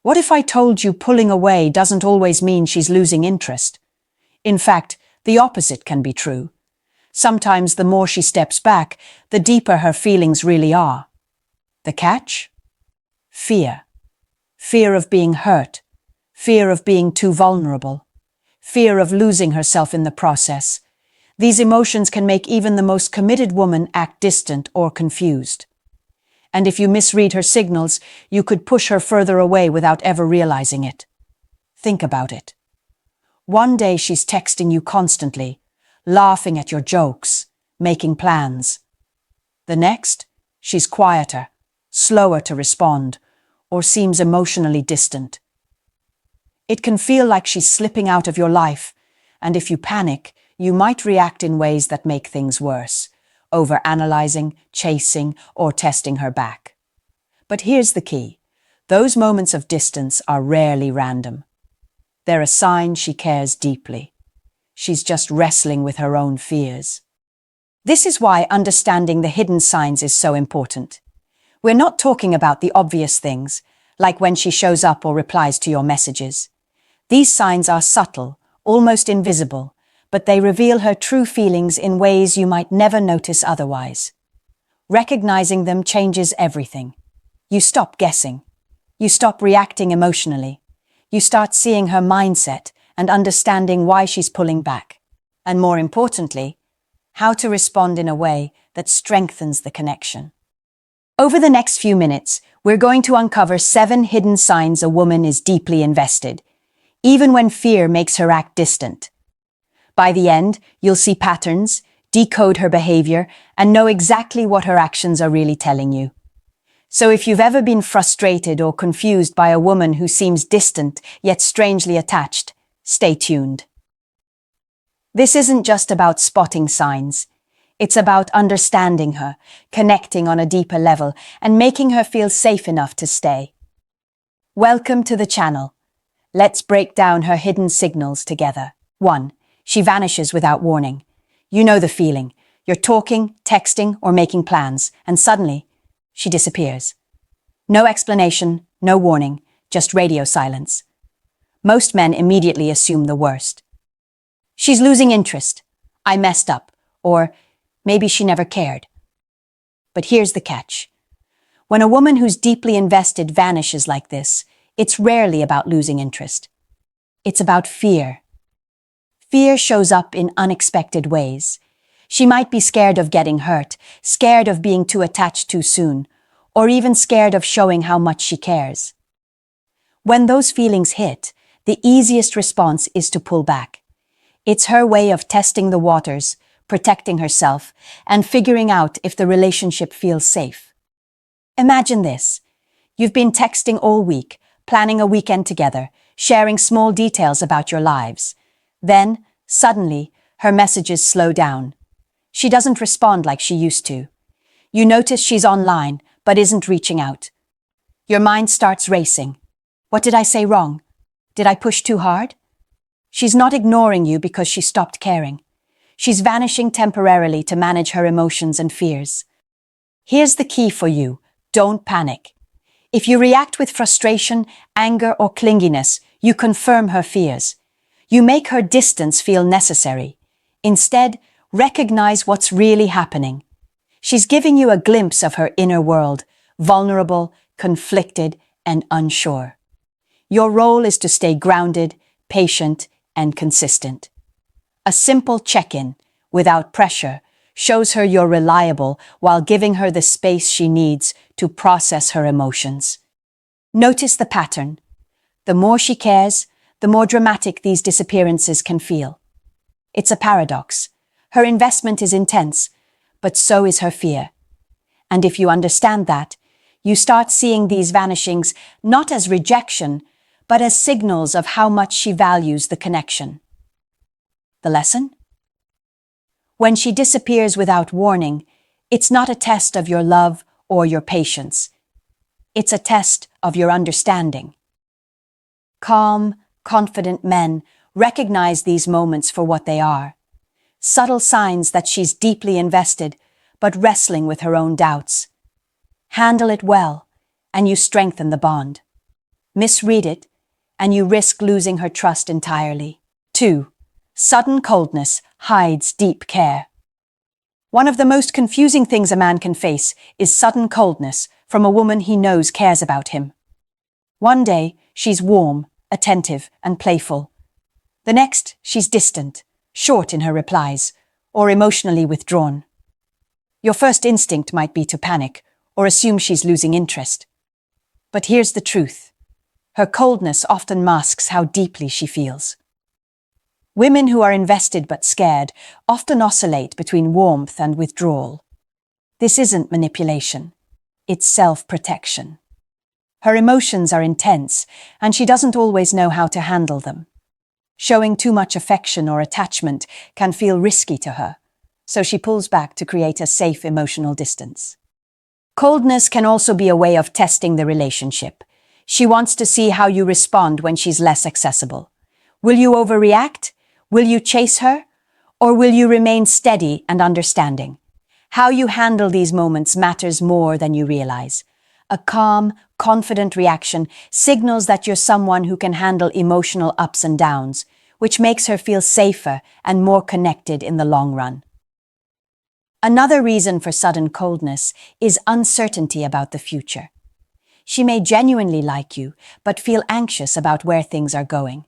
What if I told you pulling away doesn't always mean she's losing interest? In fact, the opposite can be true. Sometimes the more she steps back, the deeper her feelings really are. The catch? Fear. Fear of being hurt. Fear of being too vulnerable. Fear of losing herself in the process. These emotions can make even the most committed woman act distant or confused. And if you misread her signals, you could push her further away without ever realizing it. Think about it. One day she's texting you constantly, laughing at your jokes, making plans. The next, she's quieter, slower to respond, or seems emotionally distant. It can feel like she's slipping out of your life, and if you panic, you might react in ways that make things worse, overanalyzing, chasing, or testing her back. But here's the key. Those moments of distance are rarely random. They're a sign she cares deeply. She's just wrestling with her own fears. This is why understanding the hidden signs is so important. We're not talking about the obvious things, like when she shows up or replies to your messages. These signs are subtle, almost invisible, but they reveal her true feelings in ways you might never notice otherwise. Recognizing them changes everything. You stop guessing. You stop reacting emotionally. You start seeing her mindset and understanding why she's pulling back. And more importantly, how to respond in a way that strengthens the connection. Over the next few minutes, we're going to uncover 7 hidden signs a woman is deeply invested, even when fear makes her act distant. By the end, you'll see patterns, decode her behavior, and know exactly what her actions are really telling you. So if you've ever been frustrated or confused by a woman who seems distant yet strangely attached, stay tuned. This isn't just about spotting signs. It's about understanding her, connecting on a deeper level, and making her feel safe enough to stay. Welcome to the channel. Let's break down her hidden signals together. 1. She vanishes without warning. You know the feeling. You're talking, texting, or making plans, and suddenly, she disappears. No explanation, no warning, just radio silence. Most men immediately assume the worst. She's losing interest. I messed up. Or maybe she never cared. But here's the catch. When a woman who's deeply invested vanishes like this, it's rarely about losing interest. It's about fear. Fear shows up in unexpected ways. She might be scared of getting hurt, scared of being too attached too soon, or even scared of showing how much she cares. When those feelings hit, the easiest response is to pull back. It's her way of testing the waters, protecting herself, and figuring out if the relationship feels safe. Imagine this. You've been texting all week, planning a weekend together, sharing small details about your lives. Then, suddenly, her messages slow down. She doesn't respond like she used to. You notice she's online, but isn't reaching out. Your mind starts racing. What did I say wrong? Did I push too hard? She's not ignoring you because she stopped caring. She's vanishing temporarily to manage her emotions and fears. Here's the key for you. Don't panic. If you react with frustration, anger, or clinginess, you confirm her fears. You make her distance feel necessary. Instead, recognize what's really happening. She's giving you a glimpse of her inner world, vulnerable, conflicted, and unsure. Your role is to stay grounded, patient, and consistent. A simple check-in, without pressure, shows her you're reliable while giving her the space she needs to process her emotions. Notice the pattern. The more she cares, the more dramatic these disappearances can feel. It's a paradox. Her investment is intense, but so is her fear. And if you understand that, you start seeing these vanishings not as rejection, but as signals of how much she values the connection. The lesson? When she disappears without warning, it's not a test of your love or your patience. It's a test of your understanding. Calm, confident men recognize these moments for what they are. Subtle signs that she's deeply invested, but wrestling with her own doubts. Handle it well, and you strengthen the bond. misread it, and you risk losing her trust entirely. 2. Sudden coldness hides deep care. One of the most confusing things a man can face is sudden coldness from a woman he knows cares about him. One day, she's warm, attentive, and playful. The next, she's distant, short in her replies, or emotionally withdrawn. Your first instinct might be to panic or assume she's losing interest. But here's the truth. Her coldness often masks how deeply she feels. Women who are invested but scared often oscillate between warmth and withdrawal. This isn't manipulation. It's self-protection. Her emotions are intense, and she doesn't always know how to handle them. Showing too much affection or attachment can feel risky to her, so she pulls back to create a safe emotional distance. Coldness can also be a way of testing the relationship. She wants to see how you respond when she's less accessible. Will you overreact? Will you chase her? Or will you remain steady and understanding? How you handle these moments matters more than you realize. A calm, confident reaction signals that you're someone who can handle emotional ups and downs, which makes her feel safer and more connected in the long run. Another reason for sudden coldness is uncertainty about the future. She may genuinely like you, but feel anxious about where things are going.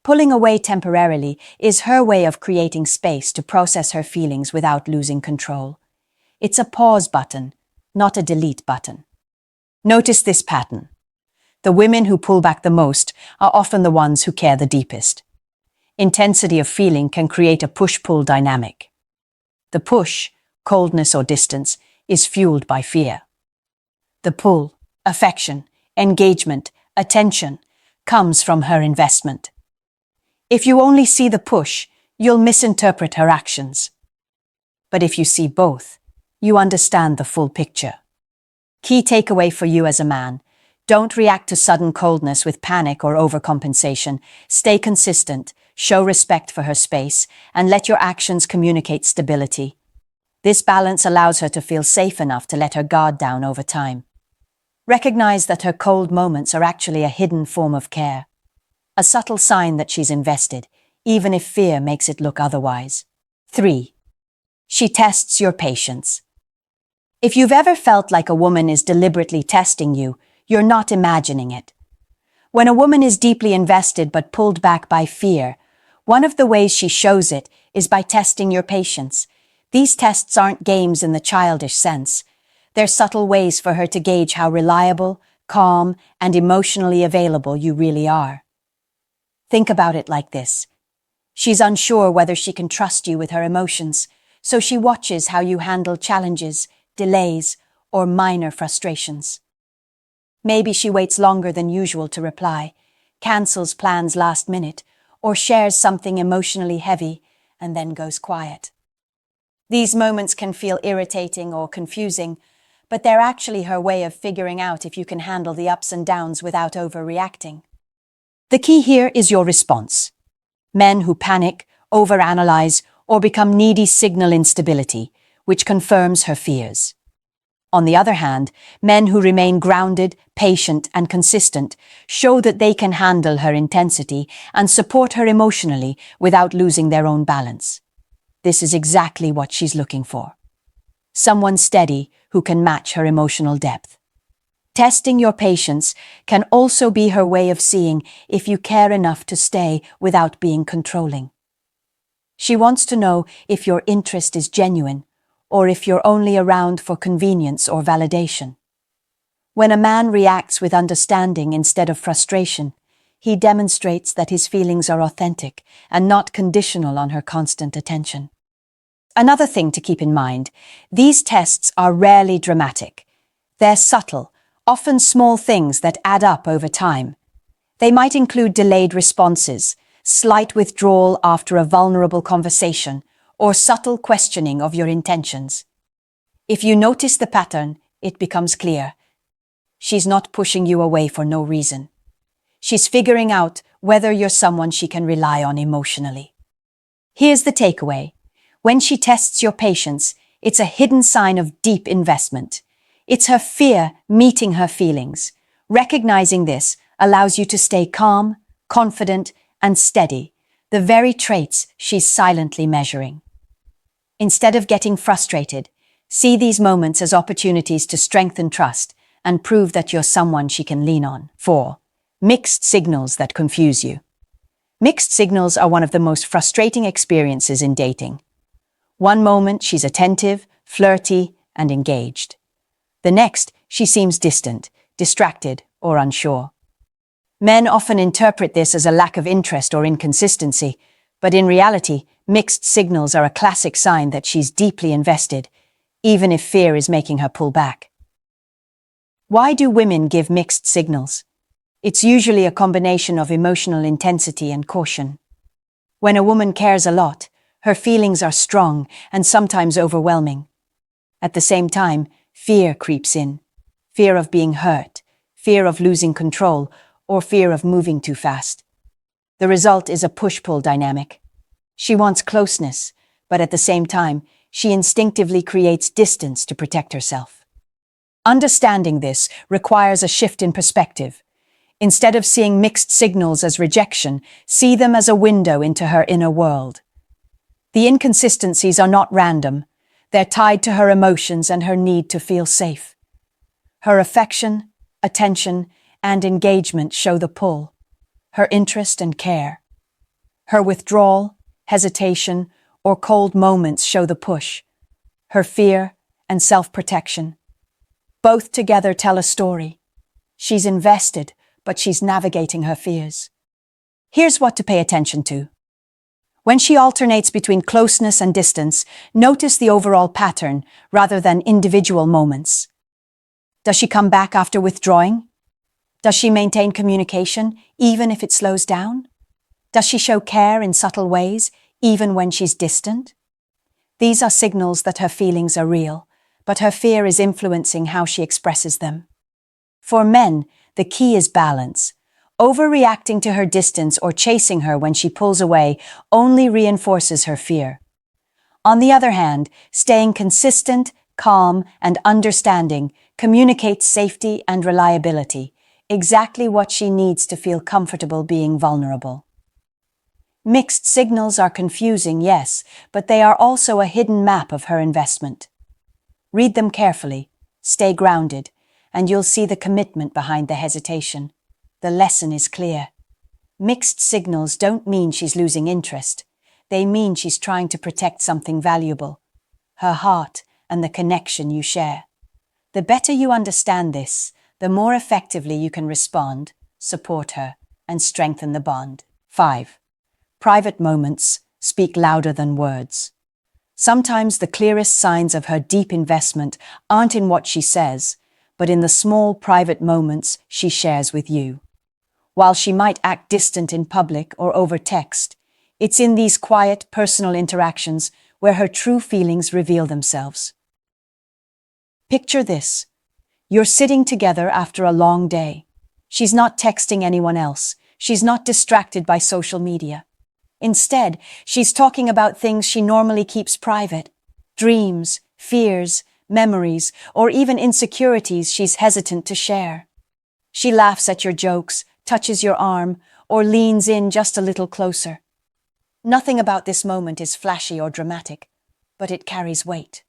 Pulling away temporarily is her way of creating space to process her feelings without losing control. It's a pause button, not a delete button. Notice this pattern. The women who pull back the most are often the ones who care the deepest. Intensity of feeling can create a push-pull dynamic. The push, coldness or distance, is fueled by fear. The pull, affection, engagement, attention, comes from her investment. If you only see the push, you'll misinterpret her actions. But if you see both, you understand the full picture. Key takeaway for you as a man: don't react to sudden coldness with panic or overcompensation. Stay consistent, show respect for her space, and let your actions communicate stability. This balance allows her to feel safe enough to let her guard down over time. Recognize that her cold moments are actually a hidden form of care, a subtle sign that she's invested, even if fear makes it look otherwise. 3. She tests your patience. If you've ever felt like a woman is deliberately testing you, you're not imagining it. When a woman is deeply invested but pulled back by fear, one of the ways she shows it is by testing your patience. These tests aren't games in the childish sense. They're subtle ways for her to gauge how reliable, calm, and emotionally available you really are. Think about it like this. She's unsure whether she can trust you with her emotions, so she watches how you handle challenges, delays, or minor frustrations. Maybe she waits longer than usual to reply, cancels plans last minute, or shares something emotionally heavy and then goes quiet. These moments can feel irritating or confusing, but they're actually her way of figuring out if you can handle the ups and downs without overreacting. The key here is your response. Men who panic, overanalyze, or become needy signal instability, which confirms her fears. On the other hand, men who remain grounded, patient, and consistent show that they can handle her intensity and support her emotionally without losing their own balance. This is exactly what she's looking for. Someone steady who can match her emotional depth. Testing your patience can also be her way of seeing if you care enough to stay without being controlling. She wants to know if your interest is genuine, or if you're only around for convenience or validation. When a man reacts with understanding instead of frustration, he demonstrates that his feelings are authentic and not conditional on her constant attention. Another thing to keep in mind, these tests are rarely dramatic. They're subtle, often small things that add up over time. They might include delayed responses, slight withdrawal after a vulnerable conversation, or subtle questioning of your intentions. If you notice the pattern, it becomes clear. She's not pushing you away for no reason. She's figuring out whether you're someone she can rely on emotionally. Here's the takeaway. When she tests your patience, it's a hidden sign of deep investment. It's her fear meeting her feelings. Recognizing this allows you to stay calm, confident, and steady, the very traits she's silently measuring. Instead of getting frustrated, see these moments as opportunities to strengthen trust and prove that you're someone she can lean on. 4. Mixed signals that confuse you. Mixed signals are one of the most frustrating experiences in dating. One moment she's attentive, flirty, and engaged. The next, she seems distant, distracted, or unsure. Men often interpret this as a lack of interest or inconsistency, but in reality, mixed signals are a classic sign that she's deeply invested, even if fear is making her pull back. Why do women give mixed signals? It's usually a combination of emotional intensity and caution. When a woman cares a lot, her feelings are strong and sometimes overwhelming. At the same time, fear creeps in. Fear of being hurt, fear of losing control, or fear of moving too fast. The result is a push-pull dynamic. She wants closeness, but at the same time, she instinctively creates distance to protect herself. Understanding this requires a shift in perspective. Instead of seeing mixed signals as rejection, see them as a window into her inner world. The inconsistencies are not random. They're tied to her emotions and her need to feel safe. Her affection, attention, and engagement show the pull, her interest and care. Her withdrawal, hesitation, or cold moments show the push, her fear and self-protection. Both together tell a story. She's invested, but she's navigating her fears. Here's what to pay attention to. When she alternates between closeness and distance, notice the overall pattern rather than individual moments. Does she come back after withdrawing? Does she maintain communication, even if it slows down? Does she show care in subtle ways, even when she's distant? These are signals that her feelings are real, but her fear is influencing how she expresses them. For men, the key is balance. Overreacting to her distance or chasing her when she pulls away only reinforces her fear. On the other hand, staying consistent, calm, and understanding communicates safety and reliability, exactly what she needs to feel comfortable being vulnerable. Mixed signals are confusing, yes, but they are also a hidden map of her investment. Read them carefully, stay grounded, and you'll see the commitment behind the hesitation. The lesson is clear. Mixed signals don't mean she's losing interest. They mean she's trying to protect something valuable, her heart and the connection you share. The better you understand this, the more effectively you can respond, support her, and strengthen the bond. 5. Private moments speak louder than words. Sometimes the clearest signs of her deep investment aren't in what she says, but in the small private moments she shares with you. While she might act distant in public or over text, it's in these quiet, personal interactions where her true feelings reveal themselves. Picture this. You're sitting together after a long day. She's not texting anyone else. She's not distracted by social media. Instead, she's talking about things she normally keeps private. Dreams, fears, memories, or even insecurities she's hesitant to share. She laughs at your jokes, touches your arm, or leans in just a little closer. Nothing about this moment is flashy or dramatic, but it carries weight.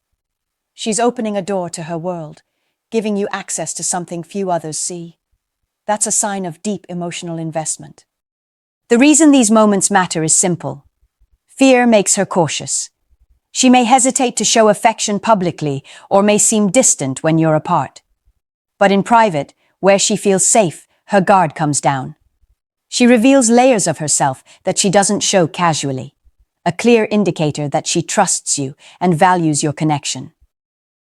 She's opening a door to her world, giving you access to something few others see. That's a sign of deep emotional investment. The reason these moments matter is simple. Fear makes her cautious. She may hesitate to show affection publicly or may seem distant when you're apart. But in private, where she feels safe, her guard comes down. She reveals layers of herself that she doesn't show casually, a clear indicator that she trusts you and values your connection.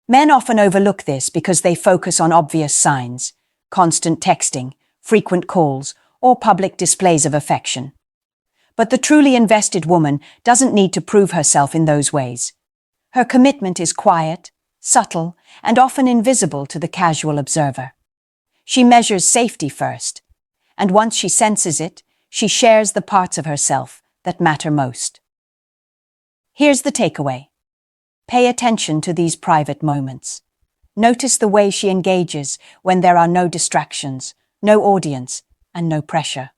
Men often overlook this because they focus on obvious signs, constant texting, frequent calls, or public displays of affection. But the truly invested woman doesn't need to prove herself in those ways. Her commitment is quiet, subtle, and often invisible to the casual observer. She measures safety first, and once she senses it, she shares the parts of herself that matter most. Here's the takeaway. Pay attention to these private moments. Notice the way she engages when there are no distractions, no audience, and no pressure.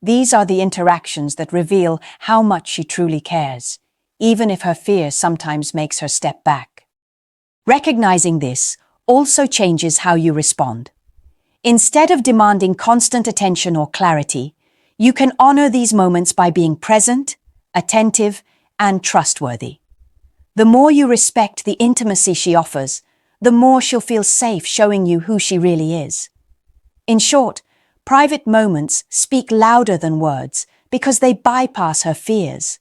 These are the interactions that reveal how much she truly cares, even if her fear sometimes makes her step back. Recognizing this also changes how you respond. Instead of demanding constant attention or clarity, you can honor these moments by being present, attentive, and trustworthy. The more you respect the intimacy she offers, the more she'll feel safe showing you who she really is. In short, private moments speak louder than words because they bypass her fears.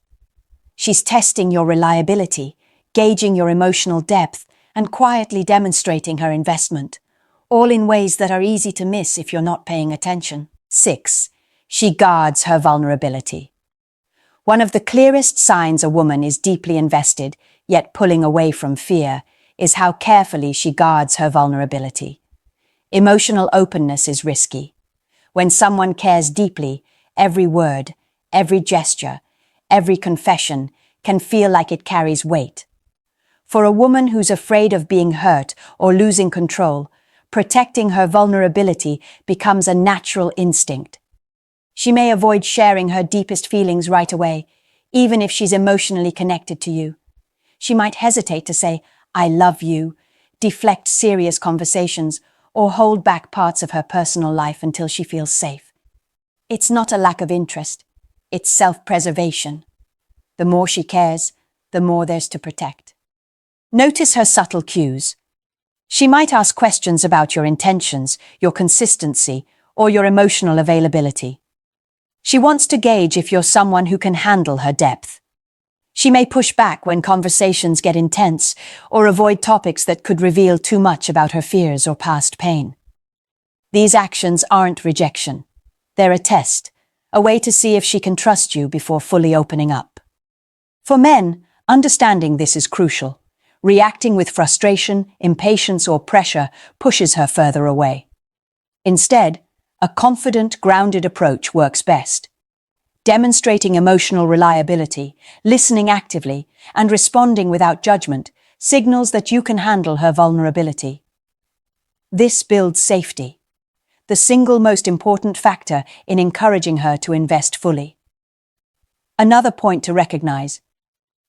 She's testing your reliability, gauging your emotional depth, and quietly demonstrating her investment, all in ways that are easy to miss if you're not paying attention. 6. She guards her vulnerability. One of the clearest signs a woman is deeply invested, yet pulling away from fear, is how carefully she guards her vulnerability. Emotional openness is risky. When someone cares deeply, every word, every gesture, every confession can feel like it carries weight. For a woman who's afraid of being hurt or losing control, protecting her vulnerability becomes a natural instinct. She may avoid sharing her deepest feelings right away, even if she's emotionally connected to you. She might hesitate to say, "I love you," deflect serious conversations, or hold back parts of her personal life until she feels safe. It's not a lack of interest, it's self-preservation. The more she cares, the more there's to protect. Notice her subtle cues. She might ask questions about your intentions, your consistency, or your emotional availability. She wants to gauge if you're someone who can handle her depth. She may push back when conversations get intense or avoid topics that could reveal too much about her fears or past pain. These actions aren't rejection. They're a test, a way to see if she can trust you before fully opening up. For men, understanding this is crucial. Reacting with frustration, impatience, or pressure pushes her further away. Instead, a confident, grounded approach works best. Demonstrating emotional reliability, listening actively, and responding without judgment signals that you can handle her vulnerability. This builds safety, the single most important factor in encouraging her to invest fully. Another point to recognize: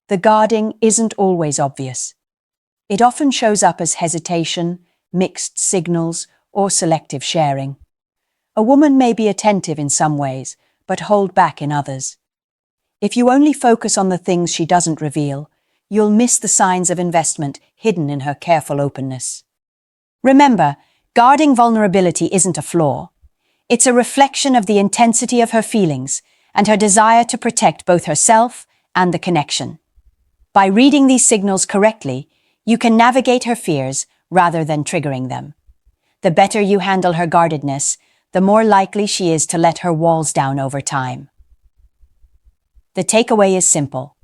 the guarding isn't always obvious. It often shows up as hesitation, mixed signals, or selective sharing. A woman may be attentive in some ways, but hold back in others. If you only focus on the things she doesn't reveal, you'll miss the signs of investment hidden in her careful openness. Remember, guarding vulnerability isn't a flaw. It's a reflection of the intensity of her feelings and her desire to protect both herself and the connection. By reading these signals correctly, you can navigate her fears rather than triggering them. The better you handle her guardedness, the more likely she is to let her walls down over time. The takeaway is simple.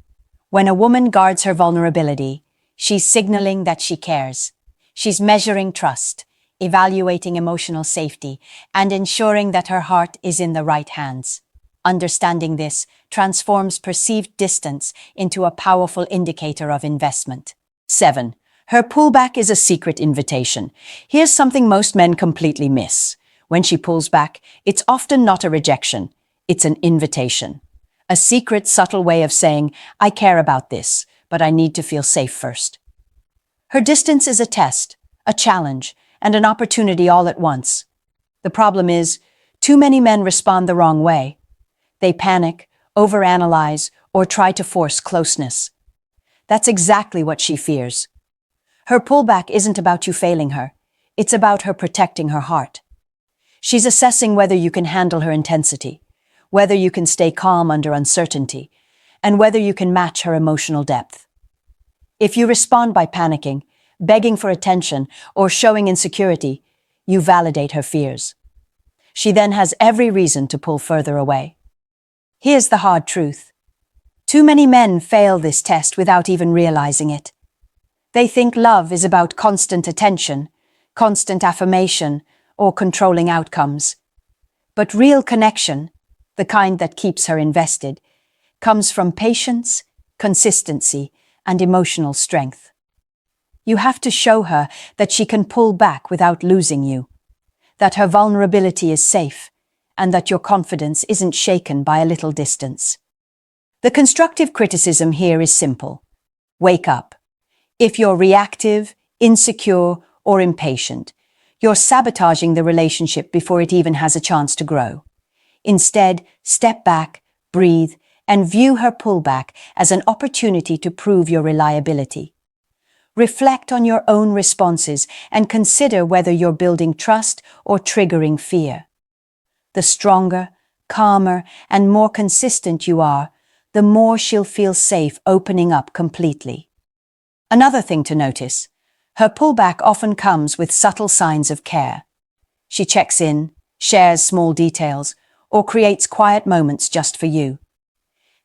When a woman guards her vulnerability, she's signaling that she cares. She's measuring trust, evaluating emotional safety, and ensuring that her heart is in the right hands. Understanding this transforms perceived distance into a powerful indicator of investment. 7. Her pullback is a secret invitation. Here's something most men completely miss. When she pulls back, it's often not a rejection, it's an invitation. A secret, subtle way of saying, "I care about this, but I need to feel safe first." Her distance is a test, a challenge, and an opportunity all at once. The problem is, too many men respond the wrong way. They panic, overanalyze, or try to force closeness. That's exactly what she fears. Her pullback isn't about you failing her, it's about her protecting her heart. She's assessing whether you can handle her intensity, whether you can stay calm under uncertainty, and whether you can match her emotional depth. If you respond by panicking, begging for attention, or showing insecurity, you validate her fears. She then has every reason to pull further away. Here's the hard truth. Too many men fail this test without even realizing it. They think love is about constant attention, constant affirmation, or controlling outcomes. But real connection, the kind that keeps her invested, comes from patience, consistency, and emotional strength. You have to show her that she can pull back without losing you, that her vulnerability is safe, and that your confidence isn't shaken by a little distance. The constructive criticism here is simple. Wake up. If you're reactive, insecure, or impatient, you're sabotaging the relationship before it even has a chance to grow. Instead, step back, breathe, and view her pullback as an opportunity to prove your reliability. Reflect on your own responses and consider whether you're building trust or triggering fear. The stronger, calmer, and more consistent you are, the more she'll feel safe opening up completely. Another thing to notice, her pullback often comes with subtle signs of care. She checks in, shares small details, or creates quiet moments just for you.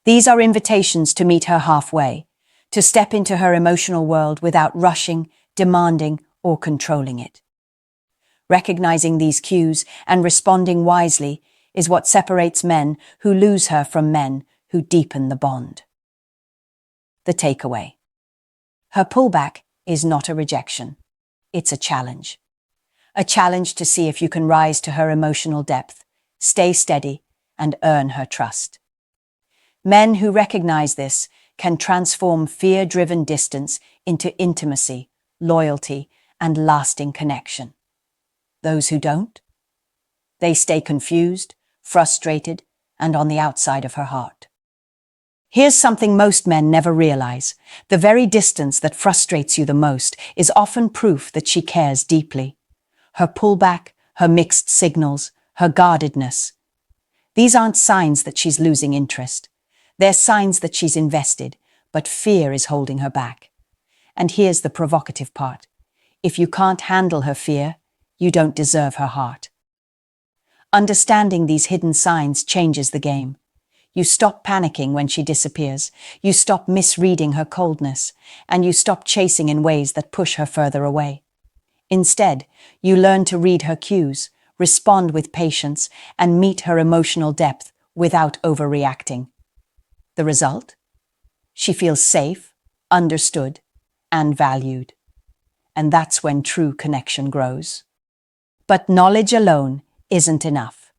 These are invitations to meet her halfway, to step into her emotional world without rushing, demanding, or controlling it. Recognizing these cues and responding wisely is what separates men who lose her from men who deepen the bond. The takeaway. Her pullback is not a rejection. It's a challenge. A challenge to see if you can rise to her emotional depth, stay steady, and earn her trust. Men who recognize this can transform fear-driven distance into intimacy, loyalty, and lasting connection. Those who don't? They stay confused, frustrated, and on the outside of her heart. Here's something most men never realize. The very distance that frustrates you the most is often proof that she cares deeply. Her pullback, her mixed signals, her guardedness. These aren't signs that she's losing interest. They're signs that she's invested, but fear is holding her back. And here's the provocative part. If you can't handle her fear, you don't deserve her heart. Understanding these hidden signs changes the game. You stop panicking when she disappears, you stop misreading her coldness, and you stop chasing in ways that push her further away. Instead, you learn to read her cues, respond with patience, and meet her emotional depth without overreacting. The result? She feels safe, understood, and valued. And that's when true connection grows. But knowledge alone isn't enough.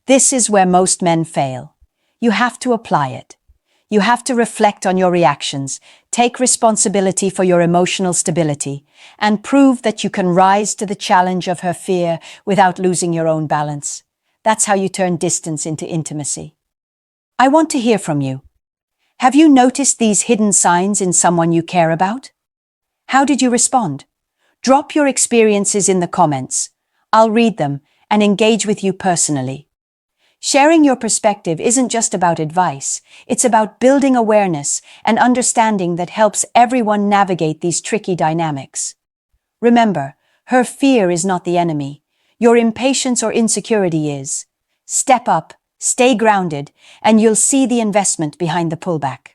This is where most men fail. You have to apply it. You have to reflect on your reactions, take responsibility for your emotional stability, and prove that you can rise to the challenge of her fear without losing your own balance. That's how you turn distance into intimacy. I want to hear from you. Have you noticed these hidden signs in someone you care about? How did you respond? Drop your experiences in the comments. I'll read them and engage with you personally. Sharing your perspective isn't just about advice, it's about building awareness and understanding that helps everyone navigate these tricky dynamics. Remember, her fear is not the enemy. Your impatience or insecurity is. Step up, stay grounded, and you'll see the investment behind the pullback.